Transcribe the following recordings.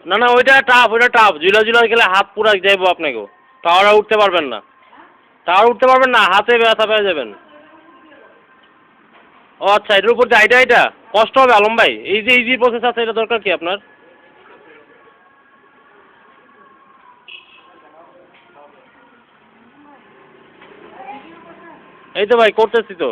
না না ওইটা টাফ ঝুলা ঝুলা গেলে হাত পুরা যাইবো আপনাকেও। টাওয়ারে উঠতে পারবেন না। টাওয়ারে উঠতে পারবেন না, হাতে ব্যথা পেয়ে যাবেন। ও আচ্ছা, এটার উপর দিয়ে এটা কষ্ট হবে আলম ভাই। এই যে ইজি প্রসেস আছে, এটা দরকার কি আপনার? এই তো ভাই করতেছি তো।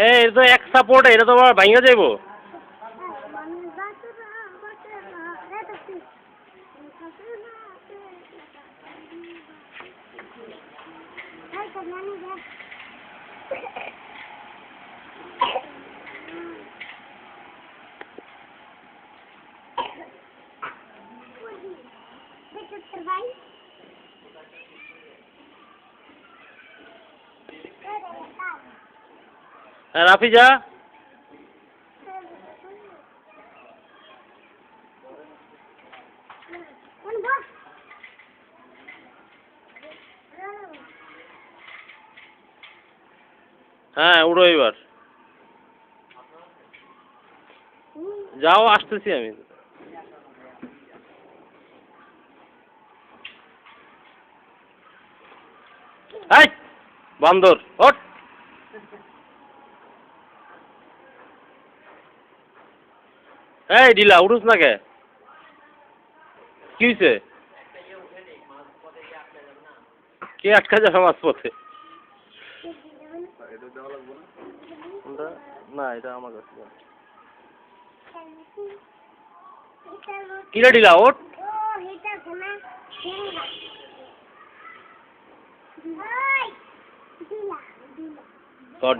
এটা তো এক সাপোর্ট, এটা তো আবার ভাঙা যাইবো। রাফি যা। হ্যাঁ উড়ো এবার। যাও, আসতেছি আমি। এই বান্দর ওঠ। এই ঢিলা উঠুস না কে? কি হয়েছে? কে আটকা যাবে মাছ পথে? না এটা আমার কাছে কিরা ঢিলা ওঠ।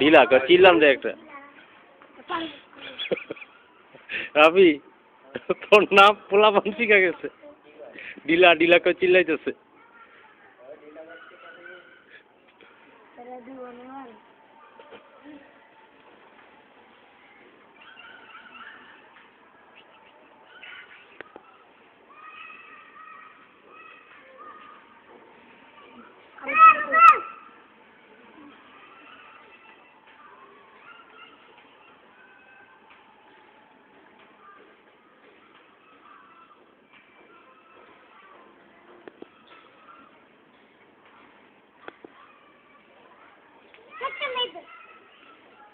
ঢিলা চিল্লাম যে একটা। রাফি তোর নাম পোলা পান শিখা গেছে। ঢিলা ঢিলা করে চিল্লাইতেছে।